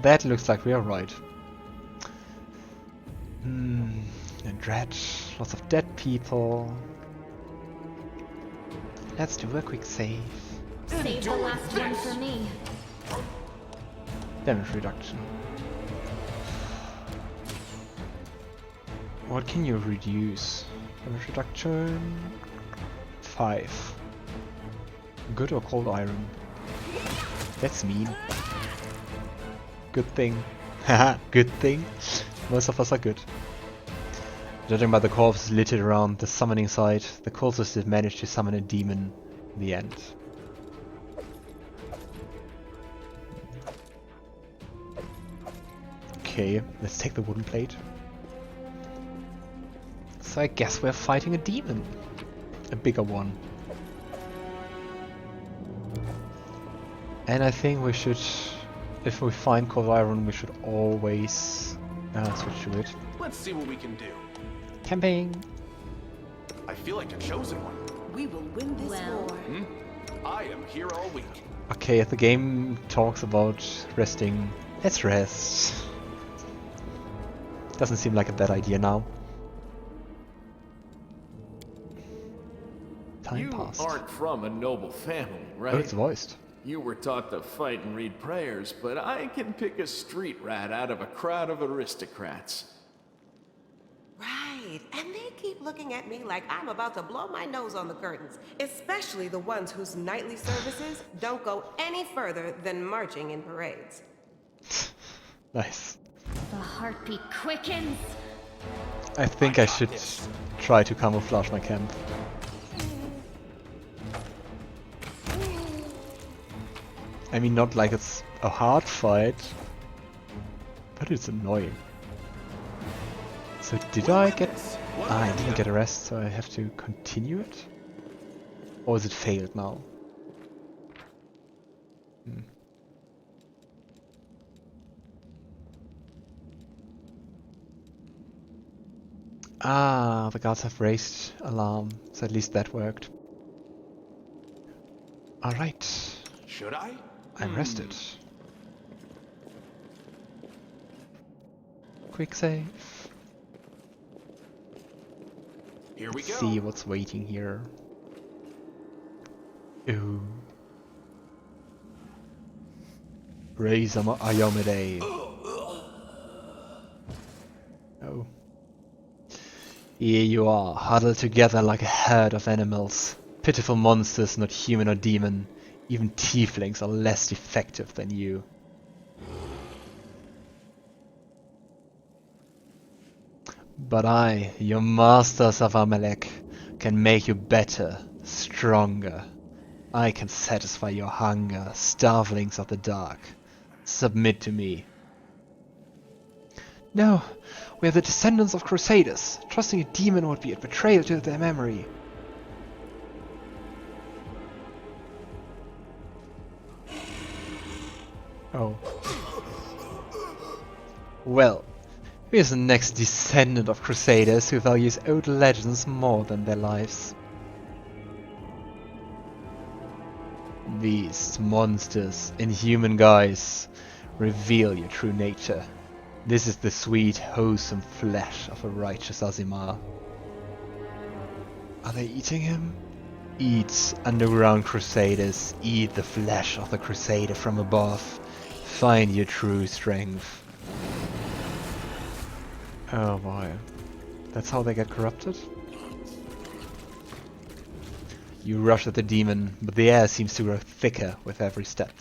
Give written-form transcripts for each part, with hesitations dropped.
That looks like we are right. And dread, lots of dead people. Let's do a quick save. Save the last one for me. Damage reduction. What can you reduce? Damage reduction 5. Good or cold iron? That's mean. Good thing. Haha, good thing. Most of us are good. Judging by the corpses littered around the summoning site, the cultists did manage to summon a demon in the end. Okay, let's take the wooden plate. So I guess we're fighting a demon. A bigger one. And I think we should, if we find Golarion, we should always switch to it. Let's see what we can do. Camping! I feel like a chosen one. We will win this war. I am here all week. Okay, if the game talks about resting, let's rest. Doesn't seem like a bad idea now. Time passed. You aren't from a noble family, right? Oh, it's voiced. You were taught to fight and read prayers, but I can pick a street rat out of a crowd of aristocrats. Right, and they keep looking at me like I'm about to blow my nose on the curtains, especially the ones whose nightly services don't go any further than marching in parades. Nice. The heartbeat quickens. I think I should try to camouflage my camp. I mean, not like it's a hard fight, but it's annoying. So did I get... I didn't get a rest, so I have to continue it? Or is it failed now? Ah, the guards have raised alarm, so at least that worked. Alright. Should I? I'm rested. Quick save. Here we Let's go. see what's waiting here. Ooh. Raise iomedae. Oh. Here you are, huddled together like a herd of animals. Pitiful monsters, not human or demon. Even tieflings are less effective than you. But I, your masters of Amalek, can make you better, stronger. I can satisfy your hunger, starvelings of the dark. Submit to me. No, we are the descendants of Crusaders. Trusting a demon would be a betrayal to their memory. Oh. Well, here's the next descendant of Crusaders who values old legends more than their lives. These monsters in human guise reveal your true nature. This is the sweet, wholesome flesh of a righteous Aasimar. Are they eating him? Eat, underground Crusaders, eat the flesh of the Crusader from above. Find your true strength. Oh boy. That's how they get corrupted? You rush at the demon, but the air seems to grow thicker with every step.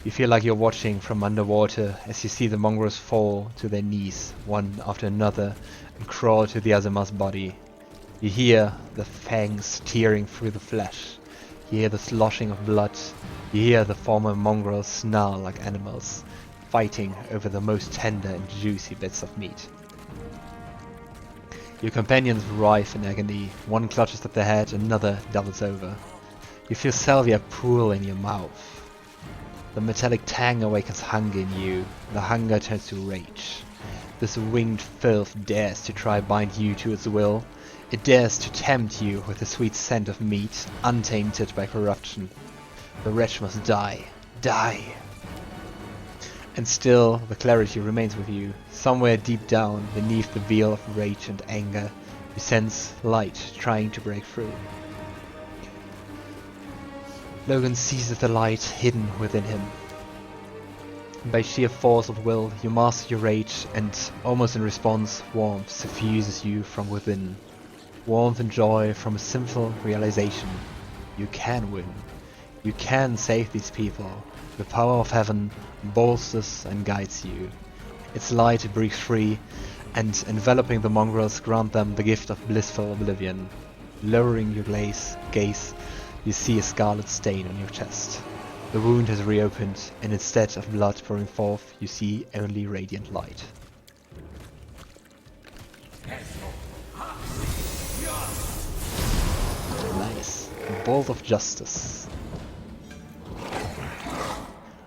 You feel like you're watching from underwater as you see the mongrels fall to their knees, one after another, and crawl to the Aasimar's body. You hear the fangs tearing through the flesh. You hear the sloshing of blood. You hear the former mongrels snarl like animals, fighting over the most tender and juicy bits of meat. Your companions writhe in agony. One clutches at the head, another doubles over. You feel salvia pool in your mouth. The metallic tang awakens hunger in you. The hunger turns to rage. This winged filth dares to try bind you to its will. It dares to tempt you with the sweet scent of meat, untainted by corruption. The wretch must die. Die! And still, the clarity remains with you. Somewhere deep down, beneath the veil of rage and anger, you sense light trying to break through. Logan seizes the light hidden within him. By sheer force of will, you master your rage, and almost in response, warmth suffuses you from within. Warmth and joy from a simple realization. You can win. You can save these people. The power of heaven bolsters and guides you. Its light breaks free, and enveloping the mongrels grant them the gift of blissful oblivion. Lowering your gaze, you see a scarlet stain on your chest. The wound has reopened, and instead of blood pouring forth, you see only radiant light. Nice. Bolt of Justice.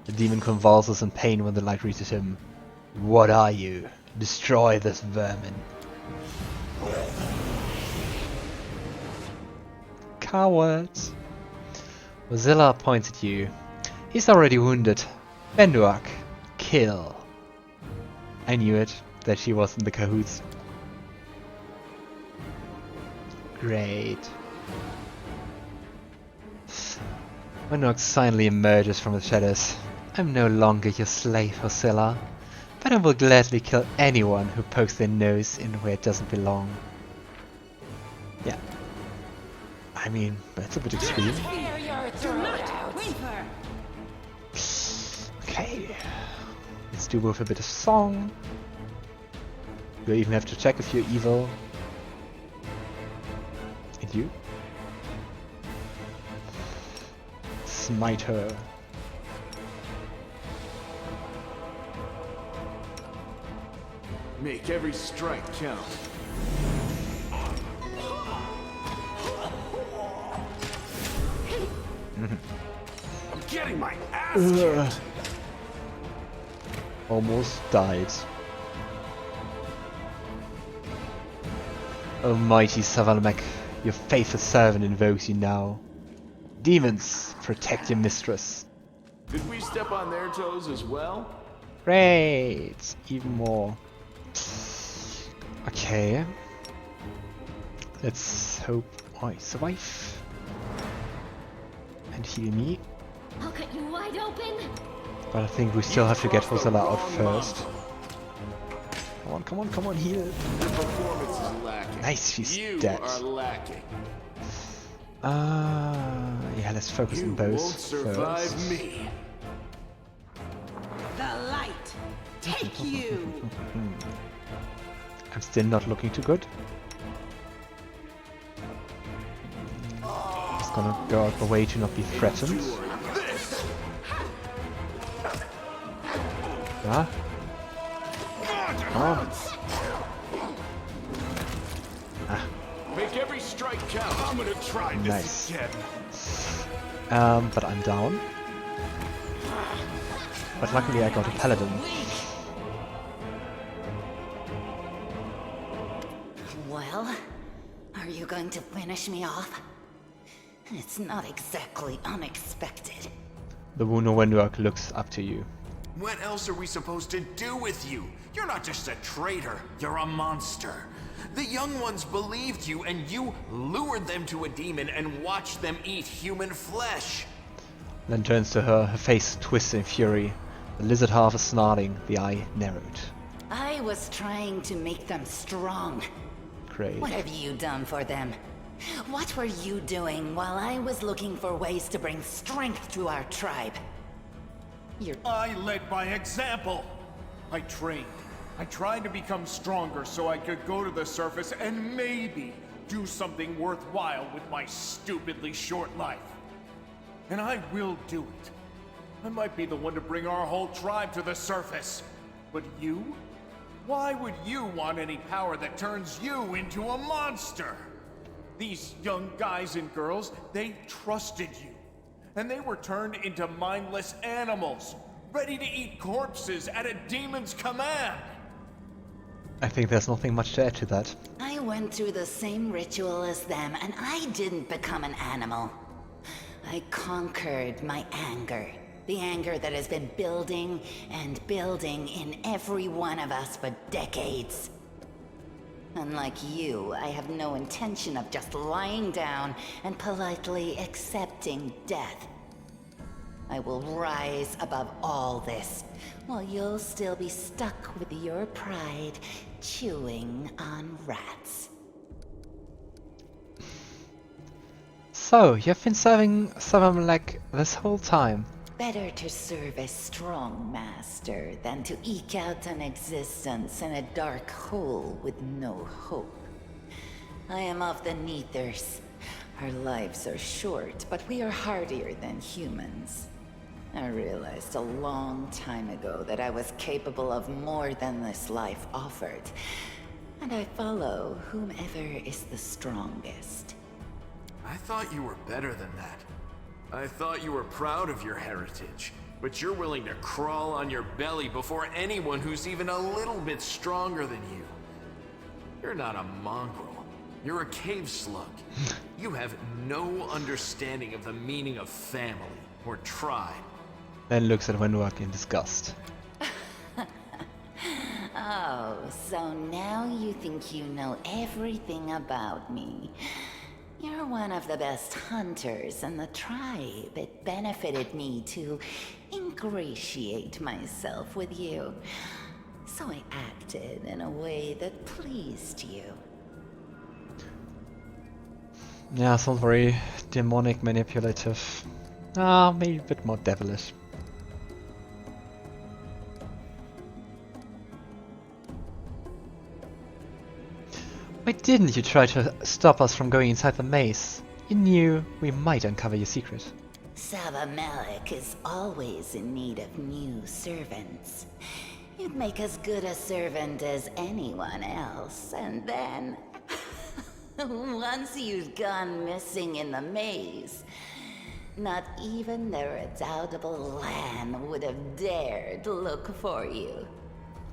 The demon convulses in pain when the light reaches him. What are you? Destroy this vermin. Coward. Mozilla points at you. He's already wounded. Wenduag. Kill. I knew it, that she was in the cahoots. Great. Wenduag silently emerges from the shadows. I'm no longer your slave, Seelah, but I will gladly kill anyone who pokes their nose in where it doesn't belong. Yeah. I mean, that's a bit extreme. Okay. Let's do with a bit of song. You even have to check if you're evil. And you? Smite her. Make every strike count. I'm getting my ass kicked. Almost died. Almighty Savalmek, your faithful servant invokes you now. Demons, protect your mistress. Did we step on their toes as well? Great! Even more. Okay. Let's hope I survive. And heal me. I'll cut you wide open. But I think we still have to get Hosela out first. Come on, come on, come on, heal. The performance is lacking. Nice, she's you dead. are lacking. Yeah, let's focus on both won't survive first. me. The light, take you. I'm still not looking too good. Just gonna go out the way to not be threatened. Ah. Oh. Ah. Make every strike count. I'm gonna try this Nice. again. But I'm down. But luckily I got a Paladin. Well, are you going to finish me off? It's not exactly unexpected. The Wuno Wenduag looks up to you. What else are we supposed to do with you? You're not just a traitor, you're a monster. The young ones believed you, and you lured them to a demon and watched them eat human flesh. Then turns to her, her face twists in fury. The lizard half is snarling, the eye narrowed. I was trying to make them strong. Great. What have you done for them? What were you doing while I was looking for ways to bring strength to our tribe? I led by example. I trained. I tried to become stronger so I could go to the surface and maybe do something worthwhile with my stupidly short life. And I will do it. I might be the one to bring our whole tribe to the surface. But you? Why would you want any power that turns you into a monster? These young guys and girls, they trusted you. And they were turned into mindless animals, ready to eat corpses at a demon's command. I think there's nothing much to add to that. I went through the same ritual as them, and I didn't become an animal. I conquered my anger, The anger that has been building and building in every one of us for decades. Unlike you, I have no intention of just lying down and politely accepting death. I will rise above all this, while you'll still be stuck with your pride, chewing on rats. So, you've been serving Sabamelech this whole time. Better to serve a strong master than to eke out an existence in a dark hole with no hope. I am of the Neathers. Our lives are short, but we are hardier than humans. I realized a long time ago that I was capable of more than this life offered, and I follow whomever is the strongest. I thought you were better than that. I thought you were proud of your heritage, but you're willing to crawl on your belly before anyone who's even a little bit stronger than you. You're not a mongrel. You're a cave slug. You have no understanding of the meaning of family or tribe. Then looks at Wenduag in disgust. Oh, so now you think you know everything about me. You're one of the best hunters in the tribe. It benefited me to ingratiate myself with you. So I acted in a way that pleased you. Yeah, sounds very demonic, manipulative. Maybe a bit more devilish. Why didn't you try to stop us from going inside the maze? You knew we might uncover your secret. Sabamelech is always in need of new servants. You'd make as good a servant as anyone else, and then... once you'd gone missing in the maze, not even the redoubtable Lann would have dared look for you.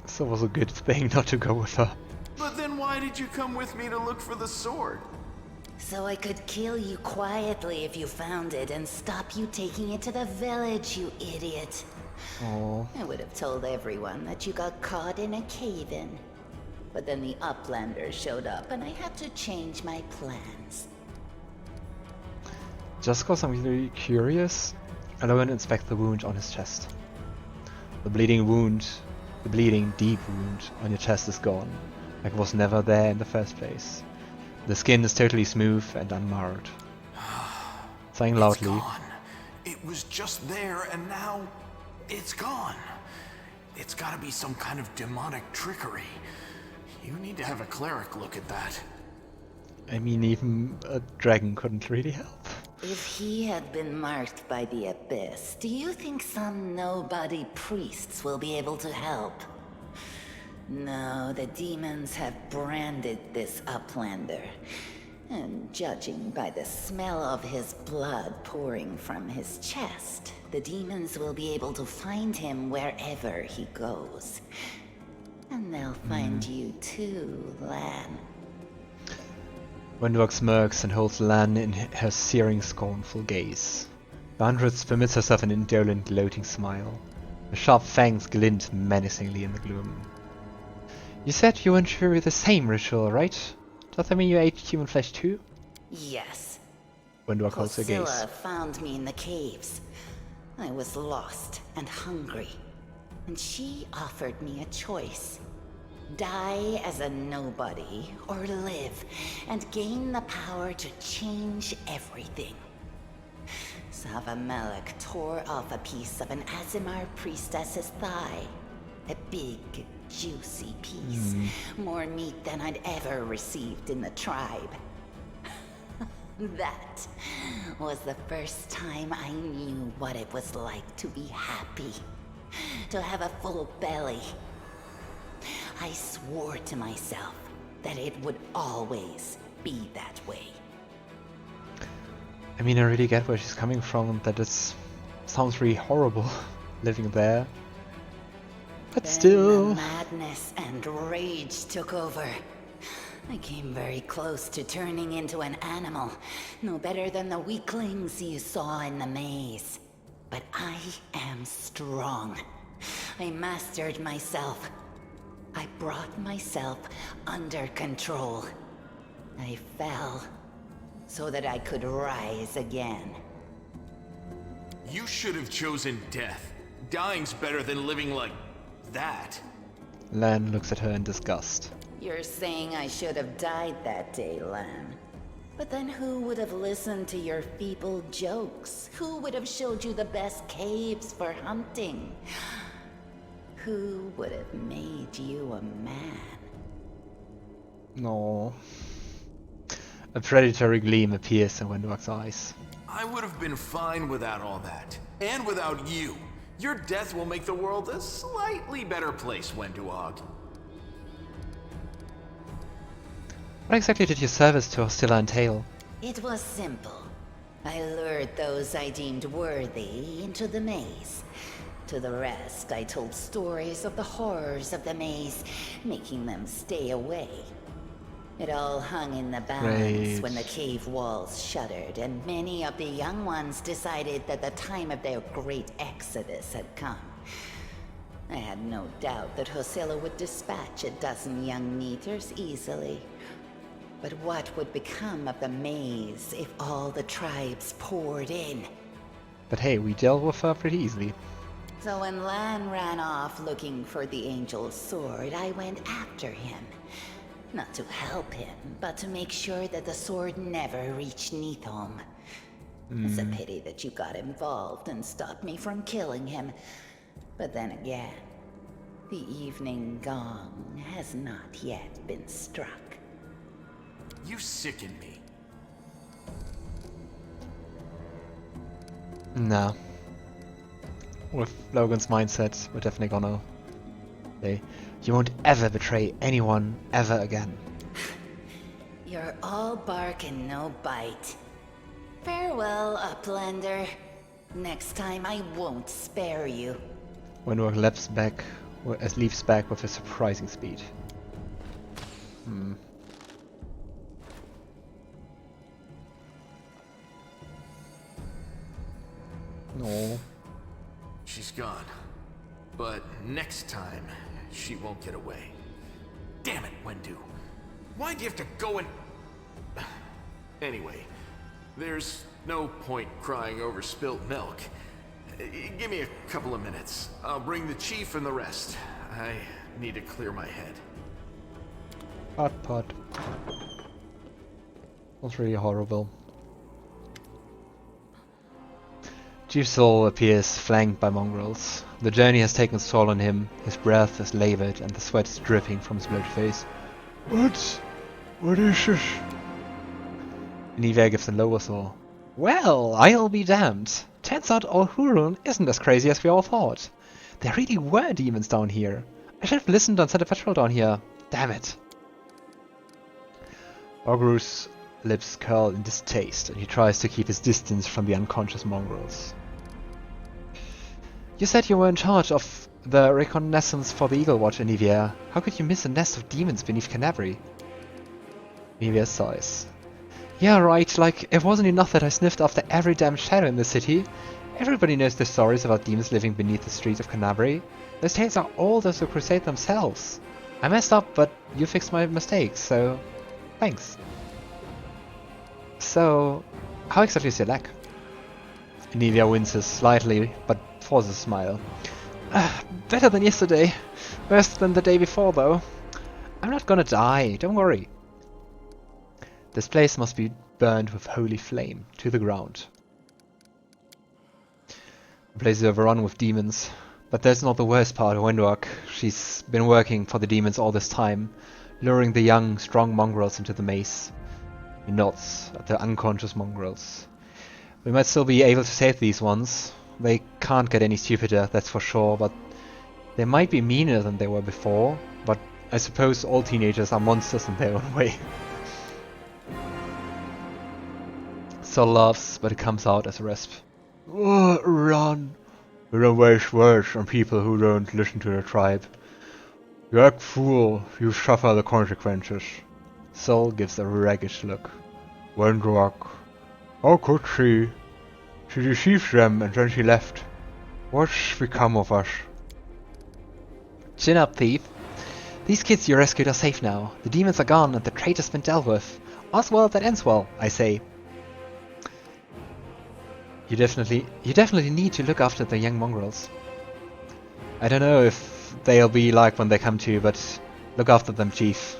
So it was a good thing not to go with her. But then why did you come with me to look for the sword? So I could kill you quietly if you found it and stop you taking it to the village, you idiot. Oh. I would have told everyone that you got caught in a cave-in. But then the Uplanders showed up and I had to change my plans. Just cause I'm really curious, Logan inspects the wound on his chest. The bleeding deep wound on your chest is gone, like it was never there in the first place. The skin is totally smooth and unmarred. Saying loudly, It's gone. It was just there and now it's gone. It's gotta be some kind of demonic trickery. You need to have a cleric look at that. I mean, even a dragon couldn't really help. If he had been marked by the Abyss, do you think some nobody priests will be able to help? No, the demons have branded this Uplander. And judging by the smell of his blood pouring from his chest, the demons will be able to find him wherever he goes. And they'll find you too, Lann. Wenduag smirks and holds Lann in her searing, scornful gaze. Bandrith permits herself an indolent, gloating smile. The sharp fangs glint menacingly in the gloom. You said you went through the same ritual, right? Does that mean you ate human flesh too? Yes. Wenduag holds her gaze. Seelah found me in the caves. I was lost and hungry, and she offered me a choice. Die as a nobody, or live and gain the power to change everything. Sabamelech tore off a piece of an Aasimar priestess's thigh. A big, juicy piece. More meat than I'd ever received in the tribe. That was the first time I knew what it was like to be happy. To have a full belly. I swore to myself that it would always be that way. I mean, I really get where she's coming from, that it sounds really horrible living there. But Then still... the madness and rage took over. I came very close to turning into an animal, no better than the weaklings you saw in the maze. But I am strong. I mastered myself. I brought myself under control. I fell so that I could rise again. You should have chosen death. Dying's better than living like that. Lann looks at her in disgust. You're saying I should have died that day, Lann. But then who would have listened to your feeble jokes? Who would have showed you the best caves for hunting? Who would have made you a man? No. A predatory gleam appears in Wenduag's eyes. I would have been fine without all that. And without you. Your death will make the world a slightly better place, Wenduag. What exactly did your service to Seelah entail? It was simple. I lured those I deemed worthy into the maze. To the rest, I told stories of the horrors of the maze, making them stay away. It all hung in the balance when the cave walls shuddered, and many of the young ones decided that the time of their great exodus had come. I had no doubt that Seelah would dispatch a dozen young neaters easily. But what would become of the maze if all the tribes poured in? But hey, we dealt with her pretty easily. So when Lann ran off looking for the Angel's sword, I went after him. Not to help him, but to make sure that the sword never reached Neathholm. It's a pity that you got involved and stopped me from killing him. But then again, the evening gong has not yet been struck. You sicken me. Nah. With Logan's mindset, we're definitely gonna say, you won't ever betray anyone ever again. You're all bark and no bite. Farewell, Uplander. Next time I won't spare you. Wenduag leaps back with a surprising speed. No. She's gone. But next time, she won't get away. Damn it, Wendu. Why'd you have to go and... Anyway, there's no point crying over spilt milk. Give me a couple of minutes. I'll bring the chief and the rest. I need to clear my head. Pot. That's really horrible. Chief Soul appears flanked by mongrels. The journey has taken its toll on him, his breath is labored and the sweat is dripping from his bloody face. What is this? Nivea gives a low whistle. Well, I'll be damned. Turns out all Hurun isn't as crazy as we all thought. There really were demons down here. I should have listened and sent a patrol down here. Damn it. Ogru's lips curl in distaste and he tries to keep his distance from the unconscious mongrels. You said you were in charge of the reconnaissance for the Eagle Watch, Nivea. How could you miss a nest of demons beneath Kenabres? Nivea sighs. Yeah, right, like, it wasn't enough that I sniffed after every damn shadow in the city. Everybody knows the stories about demons living beneath the streets of Kenabres. Those tales are old as the Crusade themselves. I messed up, but you fixed my mistakes, so... thanks. So... how exactly is your leg? Nivea winces slightly, but forces a smile. Better than yesterday. Worse than the day before, though. I'm not gonna die, don't worry. This place must be burned with holy flame, to the ground. The place is overrun with demons, but that's not the worst part of Wenduag. She's been working for the demons all this time, luring the young, strong mongrels into the maze. He nods at the unconscious mongrels. We might still be able to save these ones. They can't get any stupider, that's for sure, but they might be meaner than they were before, but I suppose all teenagers are monsters in their own way. Sol laughs, but it comes out as a rasp. Oh, run! We don't waste words on people who don't listen to their tribe. You act fool, you suffer the consequences. Sol gives a ragged look. Wenduag. How could she? She deceived them and then she left. What's become of us? Chin up, thief. These kids you rescued are safe now. The demons are gone and the traitor's been dealt with. All's well that ends well, I say. You definitely need to look after the young mongrels. I don't know if they'll be like when they come to you, but look after them, Chief.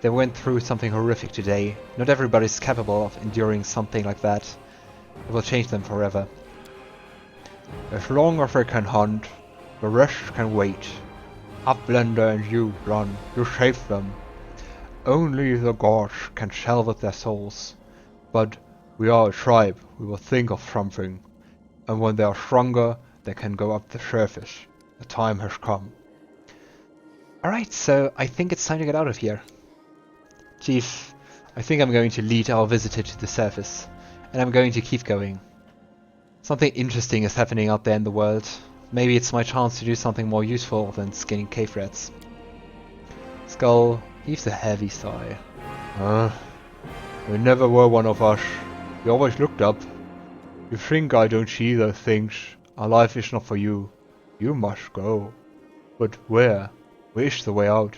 They went through something horrific today. Not everybody's capable of enduring something like that. It will change them forever. As long as they can hunt, the rest can wait. Uplander and you, Ron, you saved them. Only the gods can salvage their souls. But we are a tribe, we will think of something. And when they are stronger, they can go up the surface. The time has come. Alright, so I think it's time to get out of here. Chief, I think I'm going to lead our visitor to the surface. And I'm going to keep going. Something interesting is happening out there in the world. Maybe it's my chance to do something more useful than skinning cave rats. Skull heaves a heavy sigh. You never were one of us. You always looked up. You think I don't see those things. Our life is not for you. You must go. But where? Where is the way out?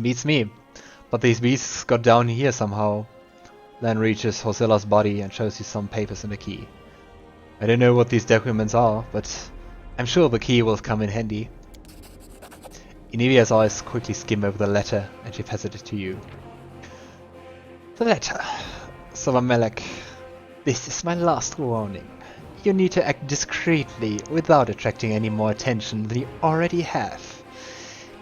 Beats me. But these beasts got down here somehow. Lann reaches Hosilla's body and shows you some papers and a key. I don't know what these documents are, but I'm sure the key will come in handy. Inivia's eyes quickly skim over the letter and she passes it to you. The letter. Savamelek. This is my last warning. You need to act discreetly without attracting any more attention than you already have.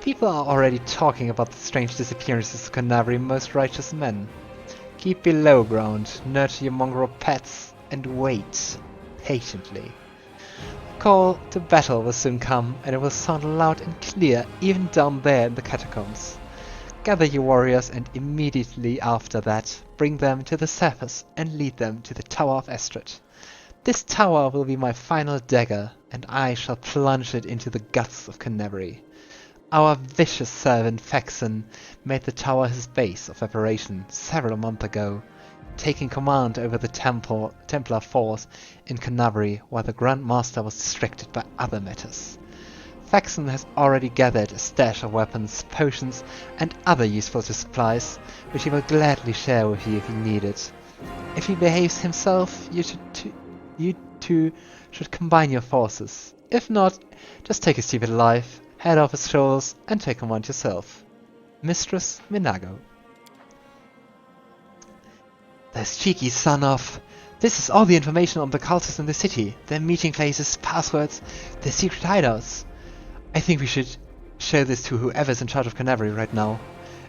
People are already talking about the strange disappearances of Kenabres' most righteous men. Keep below ground, nurture your mongrel pets, and wait patiently. Call to battle will soon come, and it will sound loud and clear even down there in the catacombs. Gather your warriors and immediately after that, bring them to the surface and lead them to the Tower of Estrid. This tower will be my final dagger, and I shall plunge it into the guts of Kenabres. Our vicious servant Faxon made the tower his base of operation several months ago, taking command over the Templar force in Kenabres while the Grand Master was distracted by other matters. Faxon has already gathered a stash of weapons, potions, and other useful supplies, which he will gladly share with you if you need it. If he behaves himself, you two should combine your forces. If not, just take his stupid life, head off his shoulders, and take command yourself. Mistress Minago. Those cheeky son of... This is all the information on the cultists in the city, their meeting places, passwords, their secret hideouts. I think we should show this to whoever's in charge of Kenabres right now.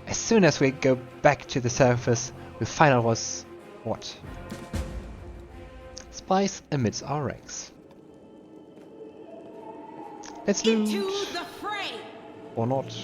As soon as we go back to the surface, we'll find out what's what. Spice amidst our ranks. Let's loot. Into the fray! Or not.